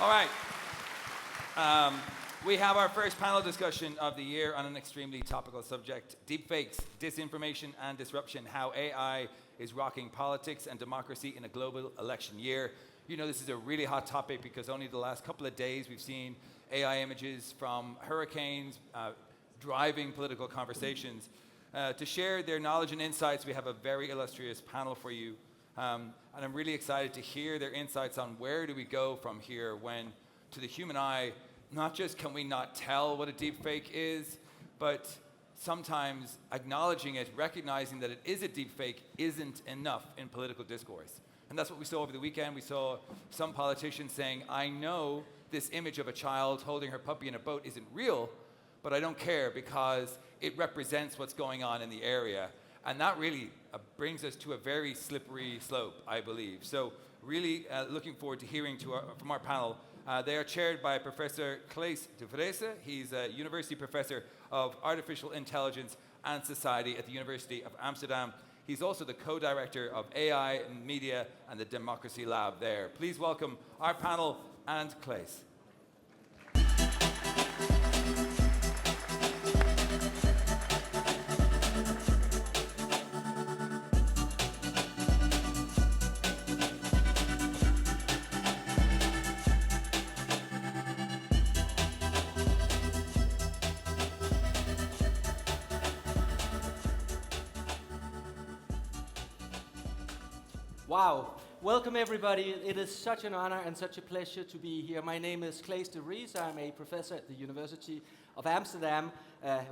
All right. We have our first panel discussion of the year on an extremely topical subject, deepfakes, disinformation and disruption, how AI is rocking politics and democracy in a global election year. You know, this is a really hot topic because only the last couple of days we've seen AI images from hurricanes driving political conversations. To share their knowledge and insights, we have a very illustrious panel for you. And I'm really excited to hear their insights on where do we go from here when, to the human eye, not just can we not tell what a deepfake is, but sometimes acknowledging it, recognizing that it is a deepfake isn't enough in political discourse. And that's what we saw over the weekend. We saw some politicians saying, I know this image of a child holding her puppy in a boat isn't real, but I don't care because it represents what's going on in the area. And that really brings us to a very slippery slope, I believe. So really looking forward to hearing from our panel. They are chaired by Professor Claes de Vreese. He's a university professor of artificial intelligence and society at the University of Amsterdam. He's also the co-director of AI and Media and the Democracy Lab there. Please welcome our panel and Claes. Wow. Welcome, everybody. It is such an honor and such a pleasure to be here. My name is Claes de Vreese. I'm a professor at the University of Amsterdam.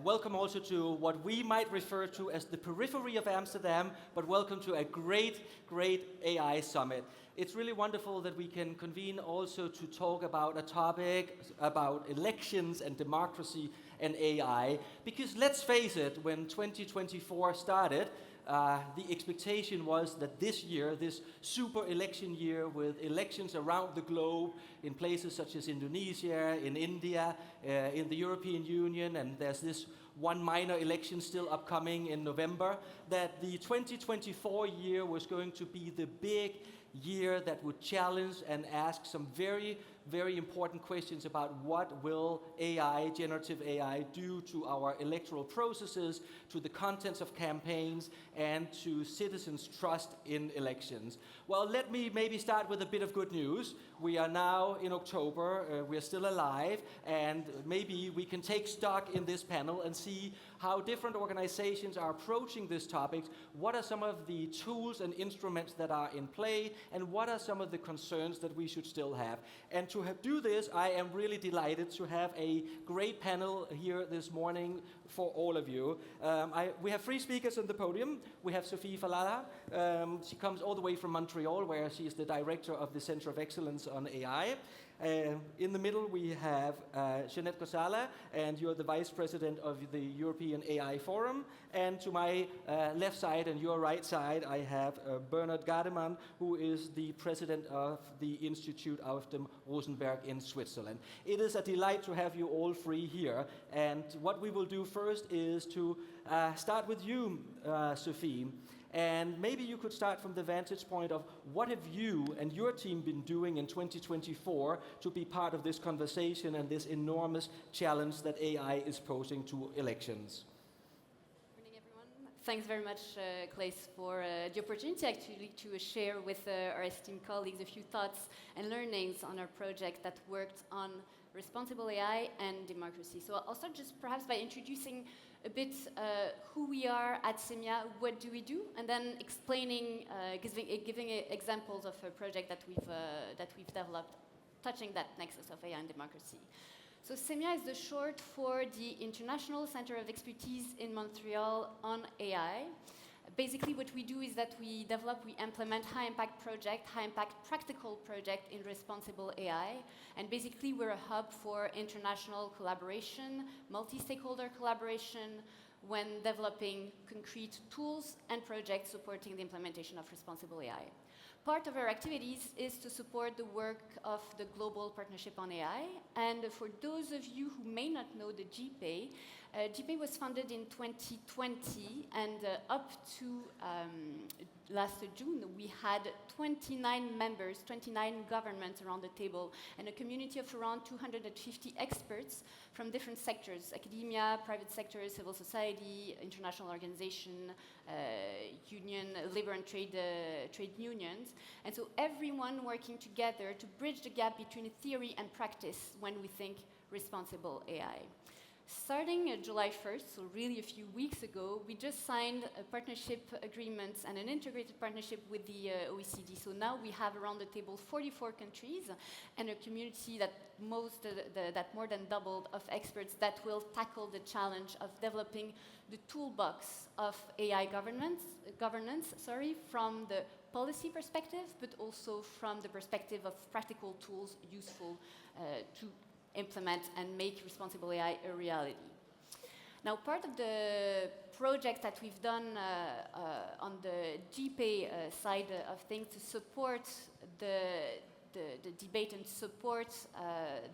Welcome also to what we might refer to as the periphery of Amsterdam, but welcome to a great, great AI summit. It's really wonderful that we can convene also to talk about a topic about elections and democracy and AI, because let's face it, when 2024 started, the expectation was that this year, this super election year with elections around the globe in places such as Indonesia, in India, in the European Union, and there's this one minor election still upcoming in November, that the 2024 year was going to be the big year that would challenge and ask some very, very important questions about what will AI, generative AI, do to our electoral processes, to the contents of campaigns, and to citizens' trust in elections. Well, let me maybe start with a bit of good news. We are now in October, we are still alive, and maybe we can take stock in this panel and see how different organizations are approaching this topic, what are some of the tools and instruments that are in play, and what are some of the concerns that we should still have. And to do this, I am really delighted to have a great panel here this morning for all of you. We have three speakers on the podium. We have Sophie Fallaha. She comes all the way from Montreal, where she is the director of the Center of Excellence on AI. In the middle, we have Jeannette Gorzala, and you're the vice president of the European AI Forum. And to my left side and your right side, I have Bernhard Gademann, who is the president of the Institut of the Rosenberg in Switzerland. It is a delight to have you all three here. And what we will do first is to start with you, Sophie. And maybe you could start from the vantage point of what have you and your team been doing in 2024 to be part of this conversation and this enormous challenge that AI is posing to elections? Good morning, everyone. Thanks very much, Claes, for the opportunity actually to share with our esteemed colleagues a few thoughts and learnings on our project that worked on responsible AI and democracy. So I'll start just perhaps by introducing a bit who we are at CEIMIA, what do we do, and then explaining, giving examples of a project that we've developed touching that nexus of AI and democracy. So CEIMIA is the short for the International Center of Expertise in Montreal on AI. Basically, what we do is that we implement high-impact practical project in responsible AI. And basically, we're a hub for international collaboration, multi-stakeholder collaboration, when developing concrete tools and projects supporting the implementation of responsible AI. Part of our activities is to support the work of the Global Partnership on AI. And for those of you who may not know the GPA, GPA was founded in 2020, and up to last June, we had 29 members, 29 governments around the table, and a community of around 250 experts from different sectors: academia, private sector, civil society, international organization, union, labor and trade unions. And so everyone working together to bridge the gap between theory and practice when we think responsible AI. Starting July 1st, so really a few weeks ago, we just signed a partnership agreement and an integrated partnership with the OECD. So now we have around the table 44 countries and a community that more than doubled of experts that will tackle the challenge of developing the toolbox of AI governance, from the policy perspective, but also from the perspective of practical tools useful to implement and make responsible AI a reality. Now, part of the project that we've done on the GPay side of things to support the debate and support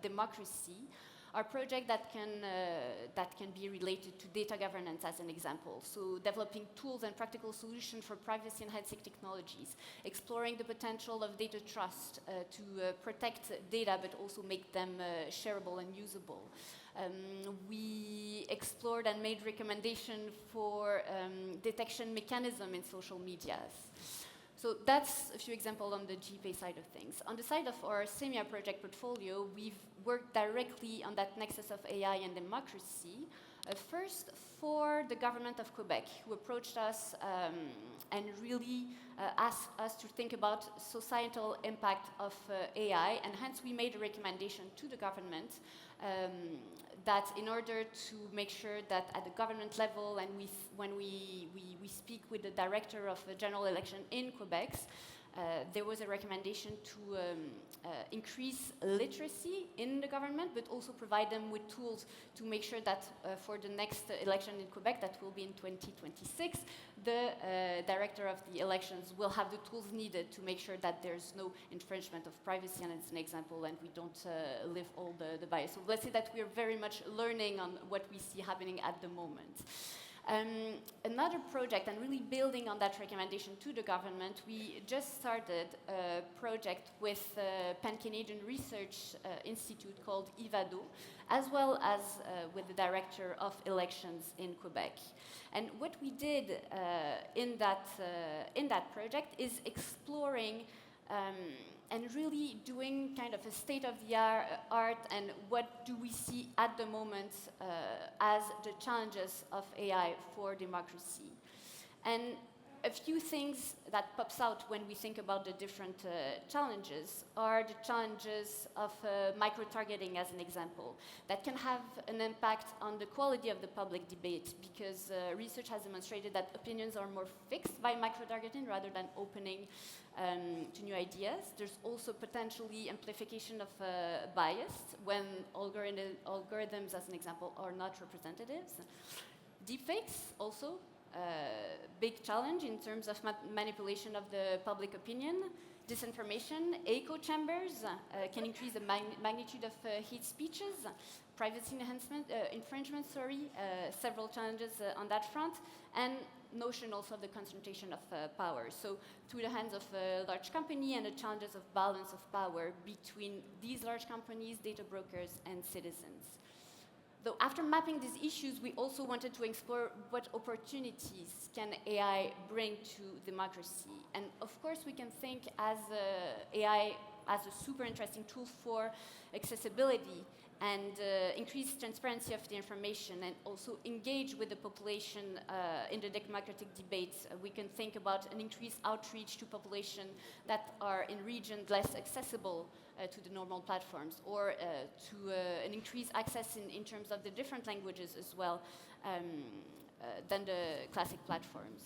democracy are projects that can be related to data governance, as an example. So developing tools and practical solutions for privacy-enhancing technologies, exploring the potential of data trust to protect data but also make them shareable and usable. We explored and made recommendations for detection mechanism in social medias. So that's a few examples on the GPay side of things. On the side of our CEIMIA project portfolio, we've worked directly on that nexus of AI and democracy. First, for the government of Quebec, who approached us and really asked us to think about societal impact of AI, and hence we made a recommendation to the government that in order to make sure that at the government level, and when we speak with the director of the general election in Quebec, there was a recommendation to increase literacy in the government, but also provide them with tools to make sure that for the next election in Quebec, that will be in 2026, the director of the elections will have the tools needed to make sure that there's no infringement of privacy, and it's an example, and we don't live all the bias. So let's say that we're very much learning on what we see happening at the moment. Another project, and really building on that recommendation to the government, we just started a project with Pan-Canadian Research Institute called IVADO, as well as with the director of elections in Quebec. And what we did in that project is exploring and really doing kind of a state-of-the-art and what do we see at the moment as the challenges of AI for democracy. And a few things that pops out when we think about the different challenges are the challenges of micro-targeting, as an example, that can have an impact on the quality of the public debate, because research has demonstrated that opinions are more fixed by micro-targeting rather than opening to new ideas. There's also potentially amplification of bias when algorithms, as an example, are not representatives. Deepfakes also. Big challenge in terms of manipulation of the public opinion. Disinformation, echo chambers can increase the magnitude of hate speeches. Privacy infringement, several challenges on that front, and notion also of the concentration of power. So through the hands of a large company and the challenges of balance of power between these large companies, data brokers, and citizens. Though after mapping these issues, we also wanted to explore what opportunities can AI bring to democracy. And of course, we can think as AI as a super interesting tool for accessibility and increase transparency of the information, and also engage with the population in the democratic debates. We can think about an increased outreach to population that are in regions less accessible to the normal platforms, or to an increased access in terms of the different languages as well than the classic platforms.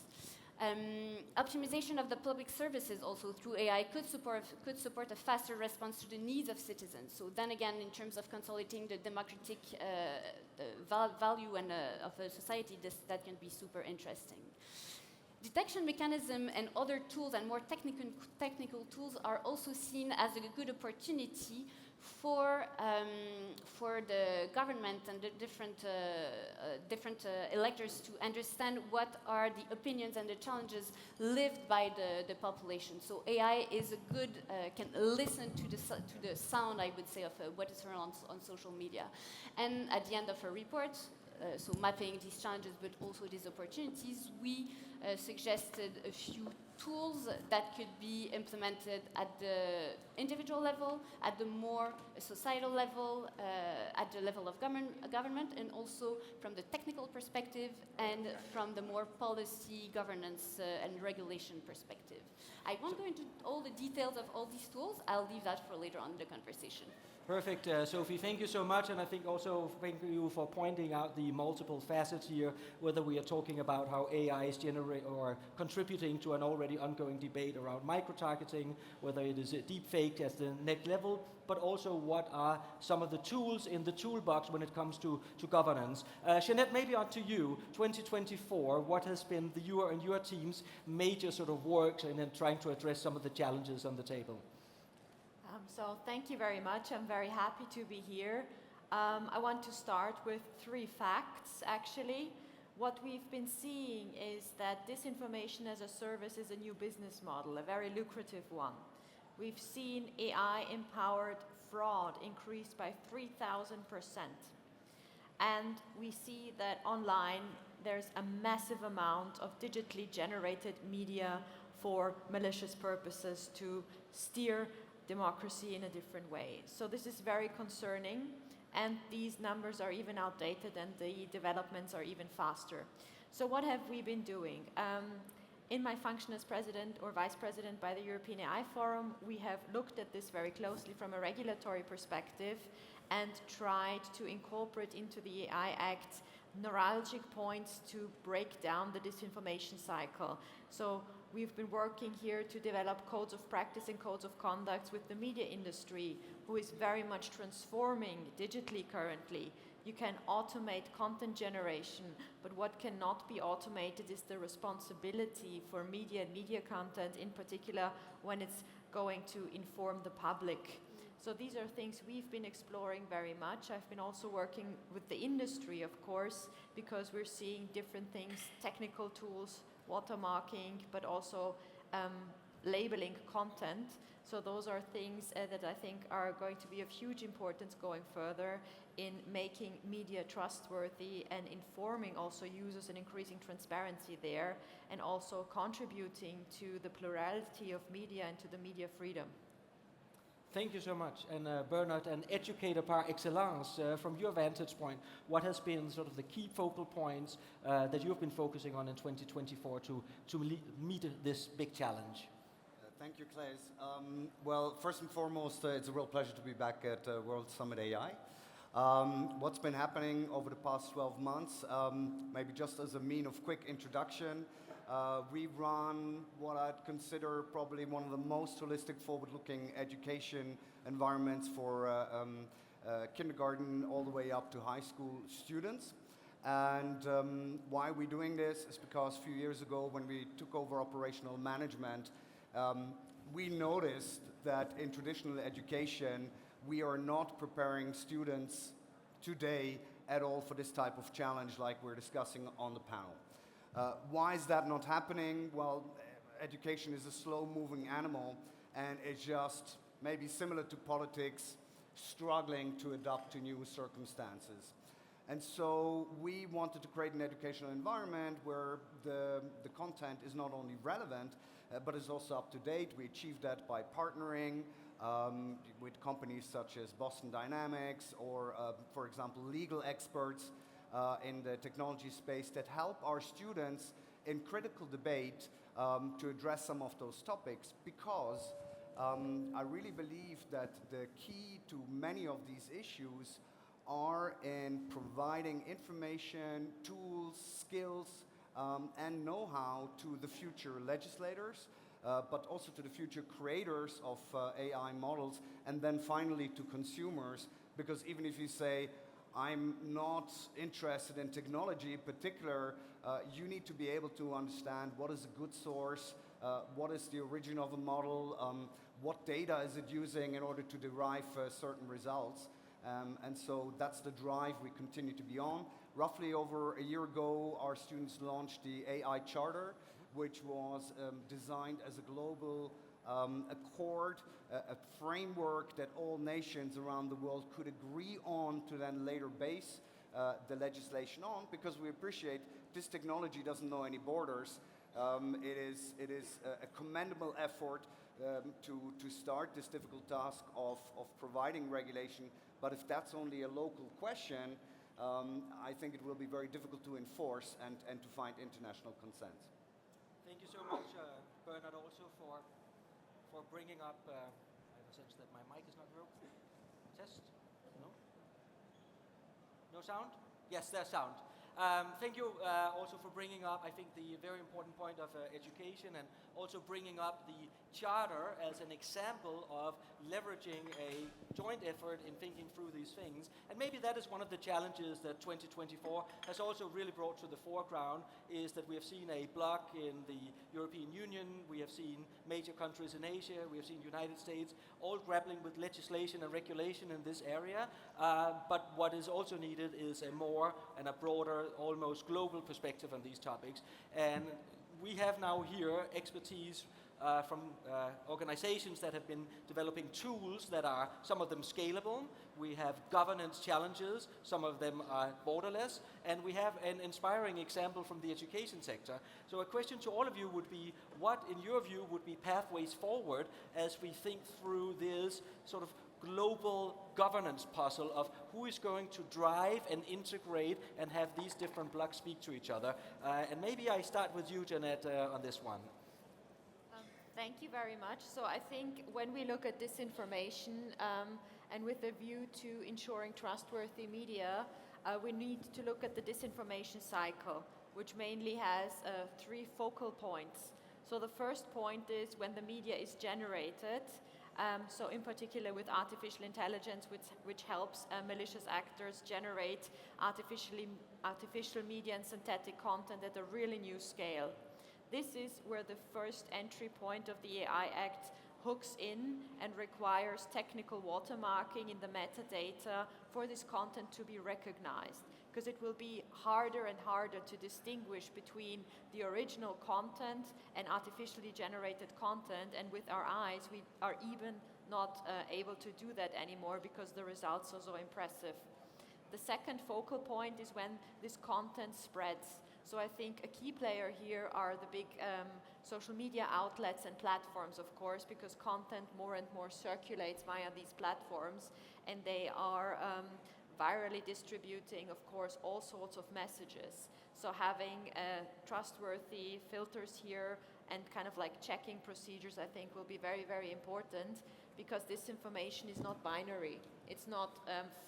Optimization of the public services also through AI could support a faster response to the needs of citizens. So then again, in terms of consolidating the democratic value and of a society, that can be super interesting. Detection mechanism and other tools and more technical tools are also seen as a good opportunity for the government and the different electors to understand what are the opinions and the challenges lived by the population. So AI is a good can listen to the sound, I would say, of what is heard on social media. And at the end of a report, so mapping these challenges but also these opportunities, we suggested a few tools that could be implemented at the individual level, at the more societal level, at the level of government, and also from the technical perspective and from the more policy governance and regulation perspective. I won't go into all the details of all these tools. I'll leave that for later on in the conversation. Perfect, Sophie. Thank you so much, and I think also thank you for pointing out the multiple facets here, whether we are talking about how AI is or contributing to an already ongoing debate around micro-targeting, whether it is a deepfake at the next level, but also what are some of the tools in the toolbox when it comes to governance. Jeannette, maybe on to you. 2024, what has been your and your team's major sort of work in trying to address some of the challenges on the table? So thank you very much. I'm very happy to be here. I want to start with 3 facts, actually. What we've been seeing is that disinformation as a service is a new business model, a very lucrative one. We've seen AI-empowered fraud increase by 3,000%. And we see that online there's a massive amount of digitally generated media for malicious purposes to steer democracy in a different way. So this is very concerning, and these numbers are even outdated and the developments are even faster. So what have we been doing? In my function as president or vice president by the European AI Forum, we have looked at this very closely from a regulatory perspective and tried to incorporate into the AI Act neuralgic points to break down the disinformation cycle. So we've been working here to develop codes of practice and codes of conduct with the media industry, who is very much transforming digitally currently. You can automate content generation, but what cannot be automated is the responsibility for media and media content, in particular when it's going to inform the public. So these are things we've been exploring very much. I've been also working with the industry, of course, because we're seeing different things, technical tools, watermarking, but also labeling content. So those are things that I think are going to be of huge importance going further in making media trustworthy and informing also users and increasing transparency there, and also contributing to the plurality of media and to the media freedom. Thank you so much. And Bernhard, an educator par excellence, from your vantage point, what has been sort of the key focal points that you've been focusing on in 2024 to meet this big challenge? Thank you, Claes. Well, first and foremost, it's a real pleasure to be back at World Summit AI. What's been happening over the past 12 months, maybe just as a mean of quick introduction, we run what I'd consider probably one of the most holistic, forward-looking education environments for kindergarten all the way up to high school students. And why we're doing this is because a few years ago, when we took over operational management, we noticed that in traditional education, we are not preparing students today at all for this type of challenge like we're discussing on the panel. Why is that not happening? Well, education is a slow-moving animal, and it's just maybe similar to politics, struggling to adapt to new circumstances. And so we wanted to create an educational environment where the content is not only relevant, but is also up to date. We achieved that by partnering with companies such as Boston Dynamics or, for example, legal experts in the technology space that help our students in critical debate to address some of those topics, because I really believe that the key to many of these issues are in providing information, tools, skills, and know-how to the future legislators, but also to the future creators of AI models, and then finally to consumers, because even if you say, I'm not interested in technology in particular, you need to be able to understand what is a good source, what is the origin of a model, what data is it using in order to derive certain results. And so that's the drive we continue to be on. Roughly over a year ago, our students launched the AI Charter, which was designed as a global accord, a framework that all nations around the world could agree on to then later base the legislation on, because we appreciate this technology doesn't know any borders. It is a commendable effort to start this difficult task of providing regulation, but if that's only a local question, I think it will be very difficult to enforce and to find international consent. Thank you so much, Bernhard, also for bringing up, I have a sense that my mic is not working. Test? No? No sound? Yes, there's sound. Thank you also for bringing up, I think, the very important point of education, and also bringing up the charter as an example of leveraging a joint effort in thinking through these things. And maybe that is one of the challenges that 2024 has also really brought to the foreground, is that we have seen a bloc in the European Union, we have seen major countries in Asia, we have seen United States, all grappling with legislation and regulation in this area. But what is also needed is a more and a broader, almost global perspective on these topics. And we have now here expertise from organizations that have been developing tools that are, some of them scalable. We have governance challenges, some of them are borderless, and we have an inspiring example from the education sector. So a question to all of you would be, what in your view would be pathways forward as we think through this sort of global governance puzzle of who is going to drive and integrate and have these different blocks speak to each other? And maybe I start with you, Jeannette, on this one. Thank you very much. So I think when we look at disinformation and with a view to ensuring trustworthy media, we need to look at the disinformation cycle, which mainly has 3 focal points. So the first point is when the media is generated, so in particular with artificial intelligence, which helps malicious actors generate artificial media and synthetic content at a really new scale. This is where the first entry point of the AI Act hooks in and requires technical watermarking in the metadata for this content to be recognized, because it will be harder and harder to distinguish between the original content and artificially generated content, and with our eyes we are even not able to do that anymore because the results are so impressive. The second focal point is when this content spreads. So I think a key player here are the big social media outlets and platforms, of course, because content more and more circulates via these platforms, and they are virally distributing, of course, all sorts of messages. So having trustworthy filters here and kind of like checking procedures, I think, will be very, very important, because this information is not binary. It's not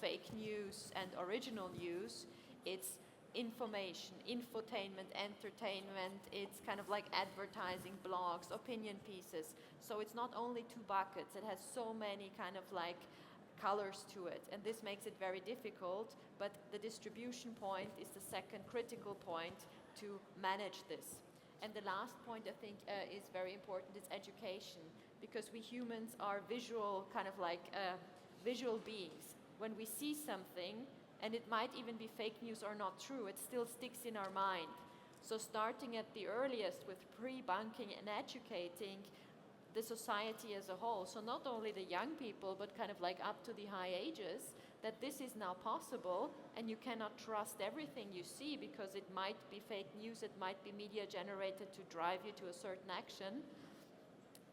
fake news and original news. It's information, infotainment, entertainment. It's kind of like advertising, blogs, opinion pieces. So it's not only 2 buckets. It has so many kind of like colors to it, and this makes it very difficult, but the distribution point is the second critical point to manage this. And the last point, I think, is very important, is education, because we humans are visual, kind of like visual beings. When we see something, and it might even be fake news or not true, it still sticks in our mind. So starting at the earliest with pre-bunking and educating the society as a whole, so not only the young people, but kind of like up to the high ages, that this is now possible, and you cannot trust everything you see, because it might be fake news, it might be media generated to drive you to a certain action,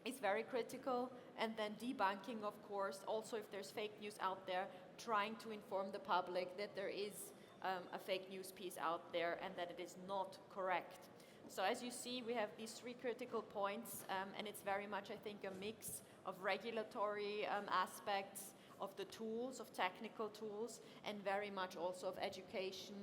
is very critical. And then debunking, of course, also if there's fake news out there, trying to inform the public that there is a fake news piece out there and that it is not correct. So as you see, we have these 3 critical points, and it's very much, I think, a mix of regulatory aspects, of the tools, of technical tools, and very much also of education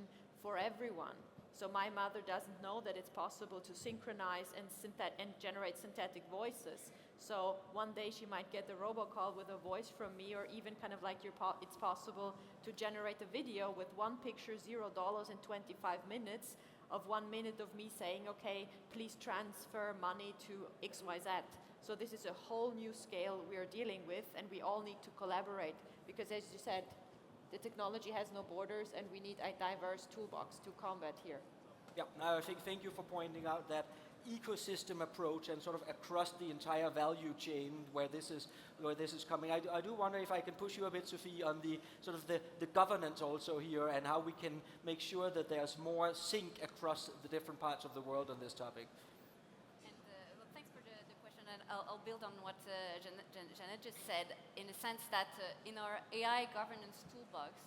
for everyone. So my mother doesn't know that it's possible to synchronize and generate synthetic voices. So one day she might get a robocall with a voice from me, or even kind of like it's possible to generate a video with 1 picture, $0 in 25 minutes, of 1 minute of me saying, okay, please transfer money to XYZ. So this is a whole new scale we are dealing with, and we all need to collaborate because, as you said, the technology has no borders, and we need a diverse toolbox to combat here. Yeah, no, I think thank you for pointing out that ecosystem approach and sort of across the entire value chain where this is coming. I do wonder if I can push you a bit, Sophie, on the sort of the governance also here and how we can make sure that there's more sync across the different parts of the world on this topic. And well, thanks for the question, and I'll build on what Jeannette just said, in the sense that in our AI governance toolbox,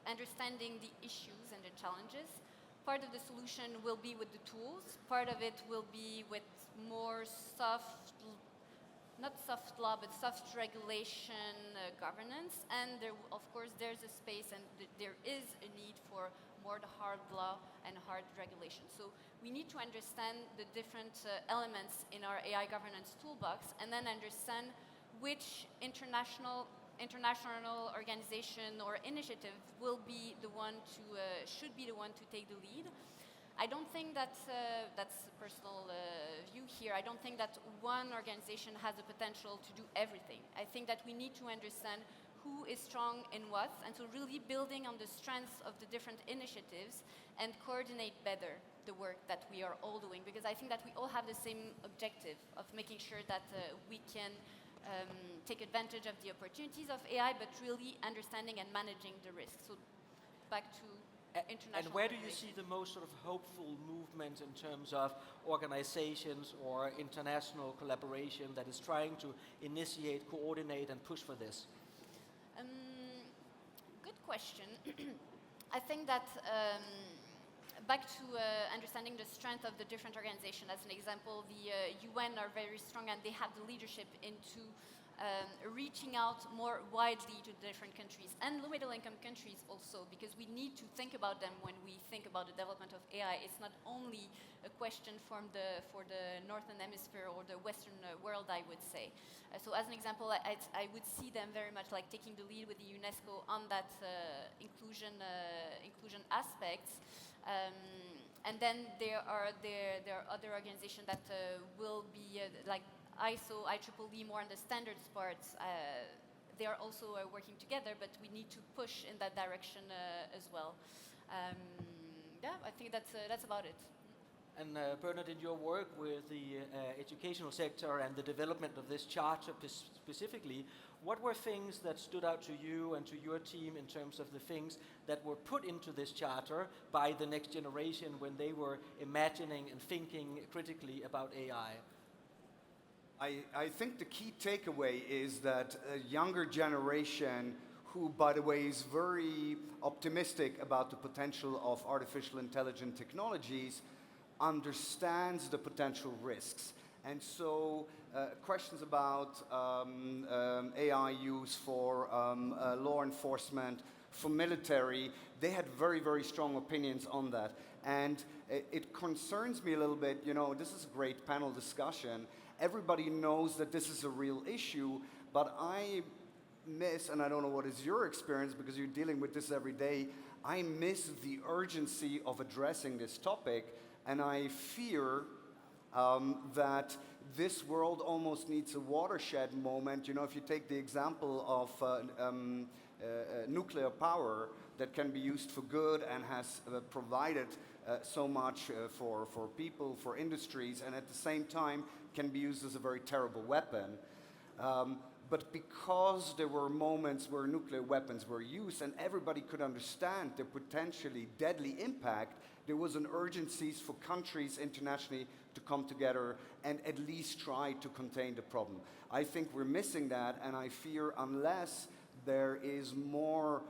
understanding the issues and the challenges, part of the solution will be with the tools, part of it will be with more not soft law, but soft regulation governance, and of course there's a space and there is a need for more the hard law and hard regulation. So we need to understand the different elements in our AI governance toolbox and then understand which international organization or initiative will be the one to should be the one to take the lead. I don't think that's a personal view here. I don't think that one organization has the potential to do everything. I think that we need to understand who is strong in what, and so really building on the strengths of the different initiatives and coordinate better the work that we are all doing, because I think that we all have the same objective of making sure that we can take advantage of the opportunities of AI, but really understanding and managing the risks. So back to international. And where do you see the most sort of hopeful movement in terms of organizations or international collaboration that is trying to initiate, coordinate, and push for this? Good question. I think that back to understanding the strength of the different organizations. As an example, the UN are very strong and they have the leadership into reaching out more widely to different countries and low middle income countries also, because we need to think about them when we think about the development of AI. It's not only a question for the Northern Hemisphere or the Western world, I would say. So as an example, I would see them very much like taking the lead with the UNESCO on that inclusion aspects. And then there are other organizations that will be like ISO, IEEE, more on the standards parts. They are also working together, but we need to push in that direction as well. Yeah, I think that's about it. And Bernhard, in your work with the educational sector and the development of this charter specifically, what were things that stood out to you and to your team in terms of the things that were put into this charter by the next generation when they were imagining and thinking critically about AI? I think the key takeaway is that a younger generation, who, by the way, is very optimistic about the potential of artificial intelligence technologies, understands the potential risks. And so questions about AI use for law enforcement, for military, they had very, very strong opinions on that. And it concerns me a little bit, you know, this is a great panel discussion. Everybody knows that this is a real issue, but I miss, and I don't know what is your experience because you're dealing with this every day, I miss the urgency of addressing this topic, and I fear that this world almost needs a watershed moment. You know, if you take the example of nuclear power that can be used for good and has provided so much for people, for industries, and at the same time can be used as a very terrible weapon. But because there were moments where nuclear weapons were used and everybody could understand the potentially deadly impact, there was an urgency for countries internationally to come together and at least try to contain the problem. I think we're missing that, and I fear unless there is more,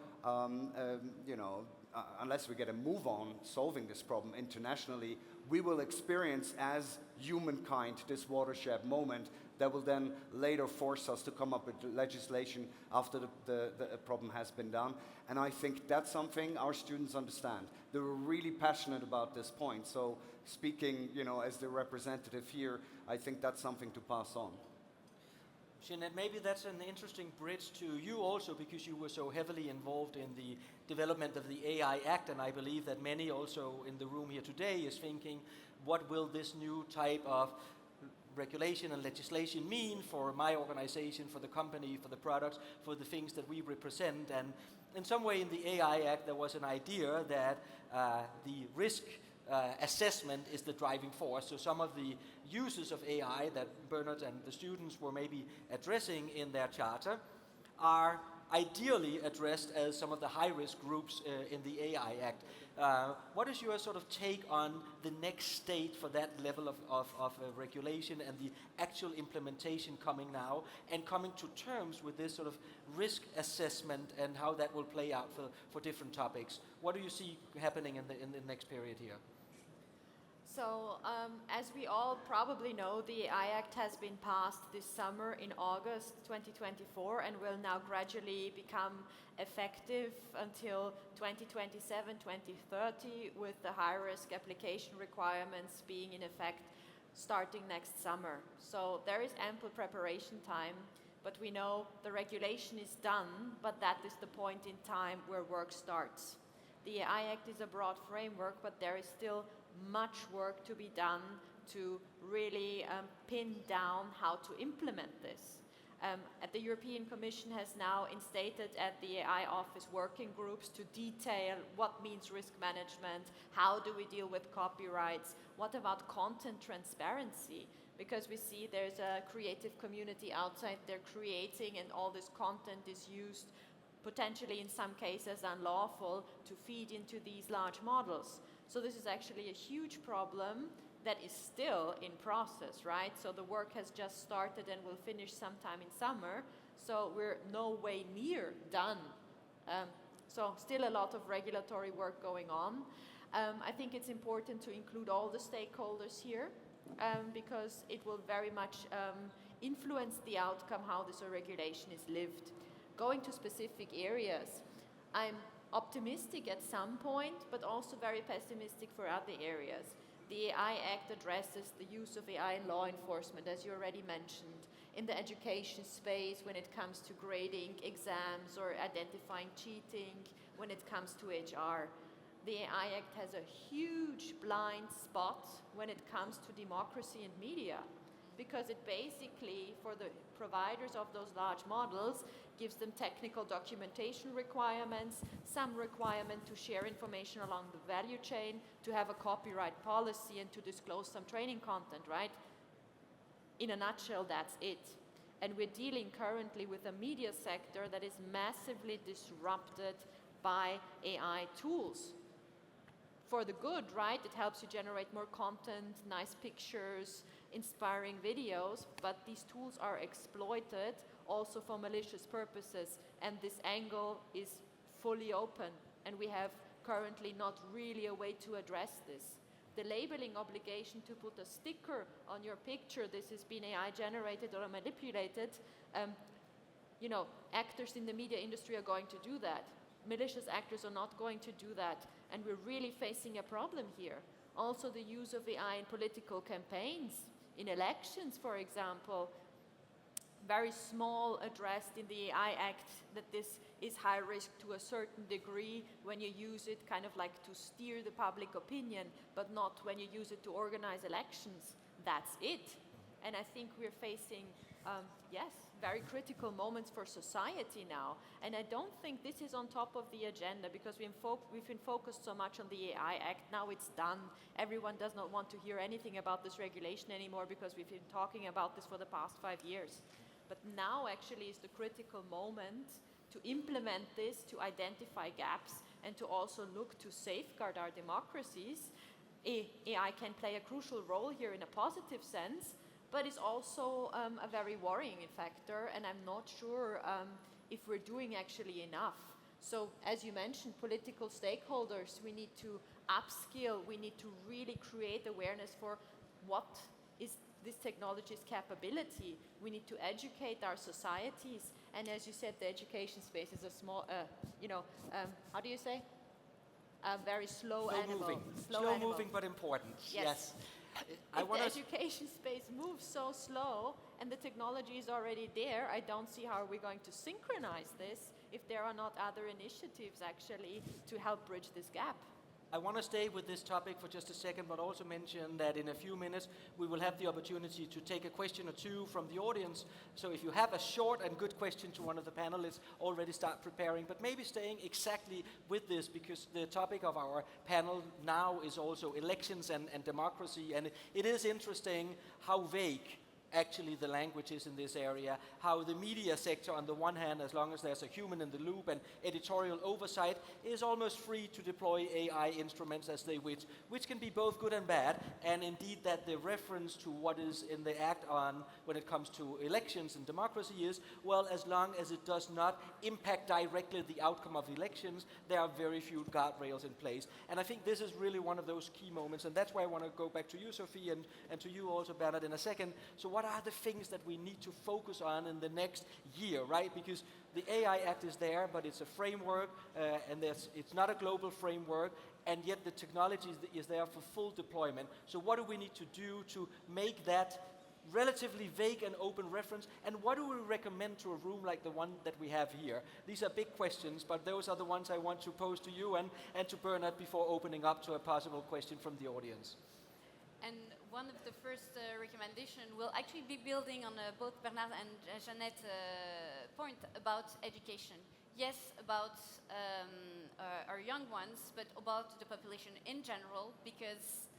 unless we get a move on solving this problem internationally, we will experience as humankind this watershed moment that will then later force us to come up with legislation after the problem has been done. And I think that's something our students understand. They were really passionate about this point. So speaking, you know, as the representative here, I think that's something to pass on. Jeannette, maybe that's an interesting bridge to you also, because you were so heavily involved in the development of the AI Act, and I believe that many also in the room here today is thinking, what will this new type of regulation and legislation mean for my organization, for the company, for the products, for the things that we represent. And in some way in the AI Act there was an idea that the risk assessment is the driving force. So some of the uses of AI that Bernhard and the students were maybe addressing in their charter are ideally addressed as some of the high-risk groups in the AI Act. What is your sort of take on the next state for that level of regulation and the actual implementation coming now, and coming to terms with this sort of risk assessment and how that will play out for different topics? What do you see happening in the next period here? So, as we all probably know, the AI Act has been passed this summer in August 2024 and will now gradually become effective until 2027, 2030, with the high-risk application requirements being in effect starting next summer. So there is ample preparation time, but we know the regulation is done, but that is the point in time where work starts. The AI Act is a broad framework, but there is still much work to be done to really pin down how to implement this. The European Commission has now instated at the AI office working groups to detail what means risk management, how do we deal with copyrights, what about content transparency, because we see there's a creative community outside there creating, and all this content is used potentially in some cases unlawful to feed into these large models. So this is actually a huge problem that is still in process, right? So the work has just started and will finish sometime in summer. So we're no way near done. So still a lot of regulatory work going on. I think it's important to include all the stakeholders here because it will very much influence the outcome, how this regulation is lived. Going to specific areas, I'm optimistic at some point, but also very pessimistic for other areas. The AI Act addresses the use of AI in law enforcement, as you already mentioned, in the education space when it comes to grading exams or identifying cheating, when it comes to HR. The AI Act has a huge blind spot when it comes to democracy and media, because it basically, for the providers of those large models, gives them technical documentation requirements, some requirement to share information along the value chain, to have a copyright policy, and to disclose some training content, right? In a nutshell, that's it. And we're dealing currently with a media sector that is massively disrupted by AI tools. For the good, right? It helps you generate more content, nice pictures, inspiring videos, but these tools are exploited also for malicious purposes, and this angle is fully open, and we have currently not really a way to address this. The labeling obligation to put a sticker on your picture, this has been AI generated or manipulated, actors in the media industry are going to do that. Malicious actors are not going to do that, and we're really facing a problem here. Also the use of AI in political campaigns, in elections, for example, very small addressed in the AI Act that this is high risk to a certain degree when you use it kind of like to steer the public opinion, but not when you use it to organize elections. That's it. And I think we're facing, very critical moments for society now. And I don't think this is on top of the agenda because we've been focused so much on the AI Act. Now it's done. Everyone does not want to hear anything about this regulation anymore because we've been talking about this for the past 5 years. But now actually is the critical moment to implement this, to identify gaps, and to also look to safeguard our democracies. AI can play a crucial role here in a positive sense, but it's also a very worrying factor, and I'm not sure if we're doing actually enough. So as you mentioned, political stakeholders, we need to upskill, we need to really create awareness for what is this technology's capability. We need to educate our societies, and as you said, the education space is a small, how do you say? A very slow animal. Moving. Slow Slow-moving animal. but important. Yes. I If the education space moves so slow and the technology is already there, I don't see how we're going to synchronize this if there are not other initiatives actually to help bridge this gap. I want to stay with this topic for just a second, but also mention that in a few minutes we will have the opportunity to take a question or two from the audience. So if you have a short and good question to one of the panelists, already start preparing, but maybe staying exactly with this, because the topic of our panel now is also elections and democracy, and it is interesting how vague actually the language is in this area, how the media sector on the one hand, as long as there's a human in the loop and editorial oversight, is almost free to deploy AI instruments as they wish, which can be both good and bad, and indeed that the reference to what is in the Act on when it comes to elections and democracy is, well, as long as it does not impact directly the outcome of elections, there are very few guardrails in place. And I think this is really one of those key moments, and that's why I want to go back to you, Sophie, and to you also, Bernhard, in a second. So what are the things that we need to focus on in the next year, right? Because the AI Act is there, but it's a framework, and it's not a global framework, and yet the technology is there for full deployment. So what do we need to do to make that relatively vague and open reference, and what do we recommend to a room like the one that we have here? These are big questions, but those are the ones I want to pose to you and to Bernhard before opening up to a possible question from the audience. And one of the first recommendation will actually be building on both Bernhard and Jeannette's point about education. Yes, about our young ones, but about the population in general, because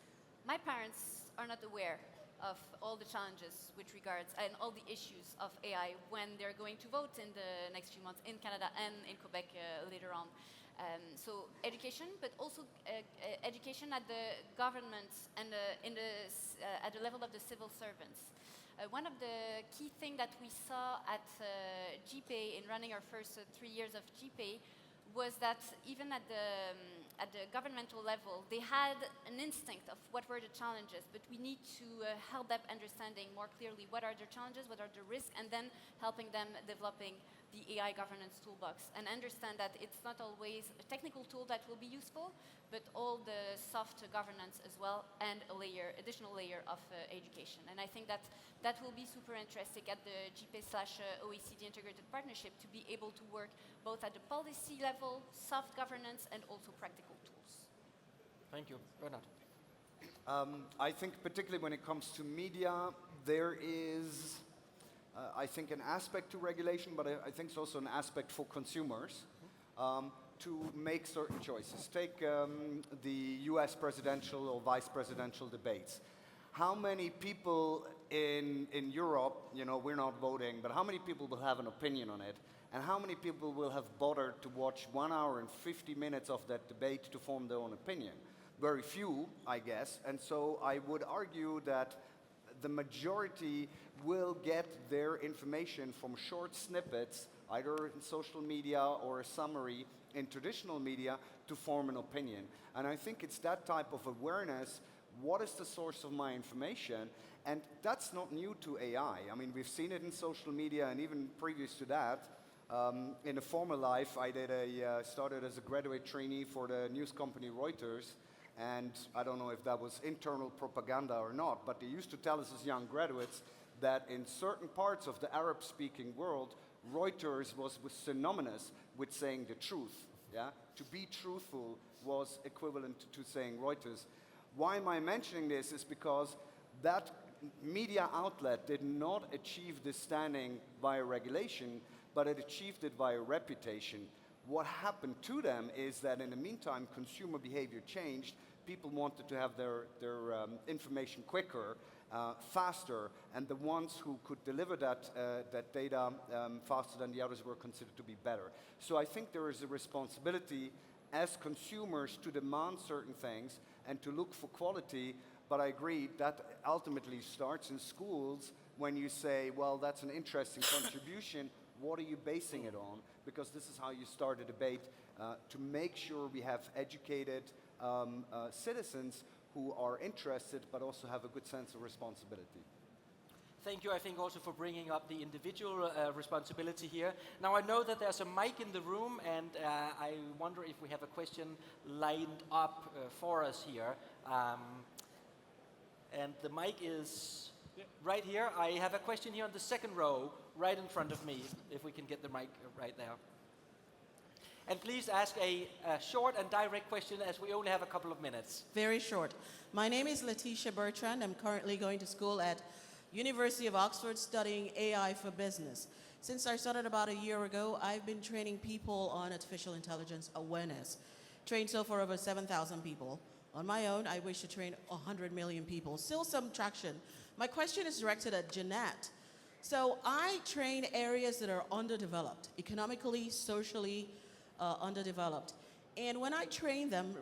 my parents are not aware of all the challenges with regards and all the issues of AI when they're going to vote in the next few months in Canada and in Quebec later on. So education, but also education at the government and at the level of the civil servants. One of the key things that we saw at GPay in running our first 3 years of GPay was that even at the governmental level, they had an instinct of what were the challenges, but we need to help them understanding more clearly what are their challenges, what are the risks, and then helping them developing the AI governance toolbox and understand that it's not always a technical tool that will be useful, but all the soft governance as well, and additional layer of education. And I think that will be super interesting at the GPay/OECD integrated partnership to be able to work both at the policy level, soft governance, and also practical tools. Thank you. Bernhard. I think particularly when it comes to media, there is I think an aspect to regulation, but I think it's also an aspect for consumers to make certain choices. Take the US presidential or vice presidential debates. How many people in Europe, you know, we're not voting, but how many people will have an opinion on it? And how many people will have bothered to watch 1 hour and 50 minutes of that debate to form their own opinion? Very few, I guess. And so I would argue that the majority will get their information from short snippets, either in social media or a summary in traditional media, to form an opinion. And I think it's that type of awareness. What is the source of my information? And that's not new to AI. I mean, we've seen it in social media, and even previous to that. In a former life, I started as a graduate trainee for the news company Reuters. And I don't know if that was internal propaganda or not, but they used to tell us as young graduates that in certain parts of the Arab-speaking world, Reuters was synonymous with saying the truth. Yeah? To be truthful was equivalent to saying Reuters. Why am I mentioning this is because that media outlet did not achieve this standing via regulation, but it achieved it via reputation. What happened to them is that in the meantime, consumer behavior changed. People wanted to have their information quicker, faster, and the ones who could deliver that data faster than the others were considered to be better. So I think there is a responsibility as consumers to demand certain things and to look for quality, but I agree that ultimately starts in schools when you say, well, that's an interesting contribution, what are you basing it on? Because this is how you start a debate to make sure we have educated citizens who are interested but also have a good sense of responsibility. Thank you, I think, also for bringing up the individual responsibility here. Now, I know that there's a mic in the room, and I wonder if we have a question lined up for us here. And the mic is right here. I have a question here on the second row, right in front of me, if we can get the mic right there. And please ask a short and direct question as we only have a couple of minutes. Very short. My name is Letitia Bertrand. I'm currently going to school at University of Oxford studying AI for business. Since I started about a year ago, I've been training people on artificial intelligence awareness. Trained so far over 7,000 people. On my own, I wish to train 100 million people. Still some traction. My question is directed at Jeannette. So I train areas that are underdeveloped, economically, socially underdeveloped. And when I train them,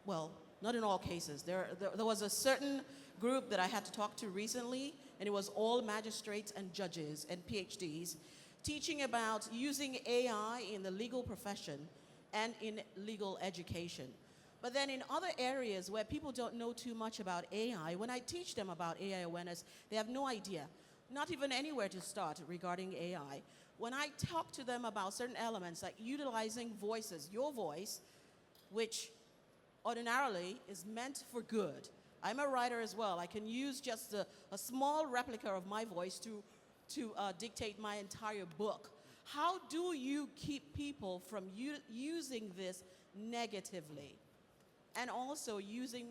well, not in all cases. There was a certain group that I had to talk to recently, and it was all magistrates and judges and PhDs, teaching about using AI in the legal profession and in legal education. But then in other areas where people don't know too much about AI, when I teach them about AI awareness, they have no idea, not even anywhere to start regarding AI. When I talk to them about certain elements like utilizing voices, your voice, which ordinarily is meant for good. I'm a writer as well. I can use just a small replica of my voice to dictate my entire book. How do you keep people from using this negatively? And also using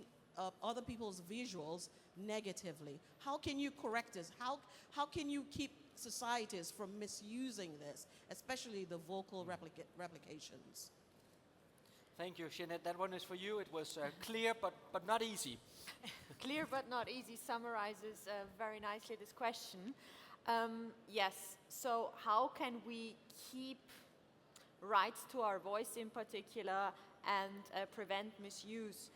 other people's visuals negatively. How can you correct this? How can you keep societies from misusing this, especially the vocal replications? Thank you, Jeannette. That one is for you. It was clear, but not easy. Clear but not easy summarizes very nicely this question. Yes, so how can we keep rights to our voice in particular and prevent misuse?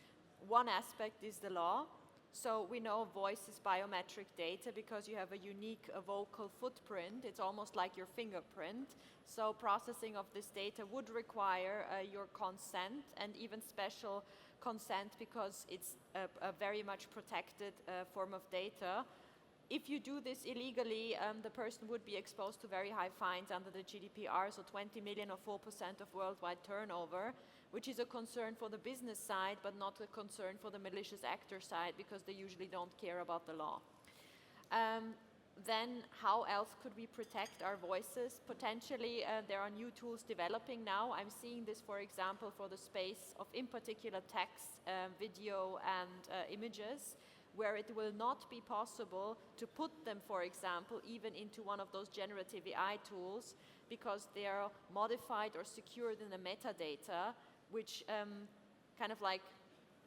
One aspect is the law. So we know voice is biometric data because you have a unique vocal footprint. It's almost like your fingerprint. So processing of this data would require your consent and even special consent because it's a very much protected form of data. If you do this illegally, the person would be exposed to very high fines under the GDPR, so 20 million or 4% of worldwide turnover, which is a concern for the business side, but not a concern for the malicious actor side, because they usually don't care about the law. Then how else could we protect our voices? Potentially, there are new tools developing now. I'm seeing this, for example, for the space of, in particular, text, video, and images, where it will not be possible to put them, for example, even into one of those generative AI tools, because they are modified or secured in the metadata, which kind of like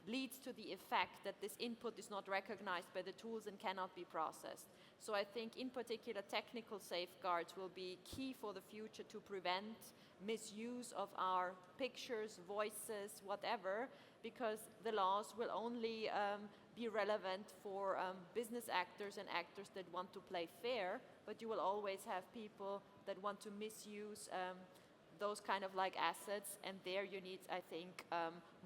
leads to the effect that this input is not recognized by the tools and cannot be processed. So I think in particular technical safeguards will be key for the future to prevent misuse of our pictures, voices, whatever, because the laws will only be relevant for business actors and actors that want to play fair, but you will always have people that want to misuse those kind of like assets, and there you need, I think,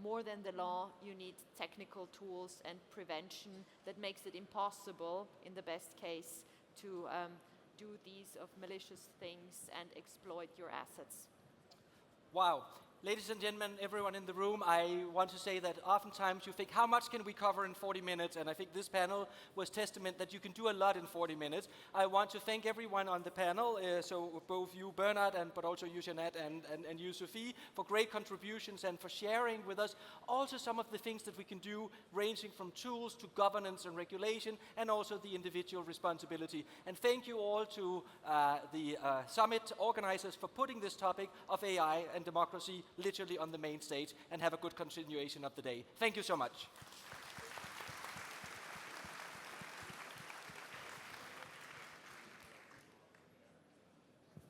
more than the law, you need technical tools and prevention that makes it impossible, in the best case, to do these of malicious things and exploit your assets. Wow. Ladies and gentlemen, everyone in the room, I want to say that oftentimes you think, how much can we cover in 40 minutes? And I think this panel was testament that you can do a lot in 40 minutes. I want to thank everyone on the panel, so both you, Bernhard, but also you, Jeannette, and you, Sophie, for great contributions and for sharing with us also some of the things that we can do, ranging from tools to governance and regulation, and also the individual responsibility. And thank you all to the summit organizers for putting this topic of AI and democracy literally on the main stage, and have a good continuation of the day. Thank you so much.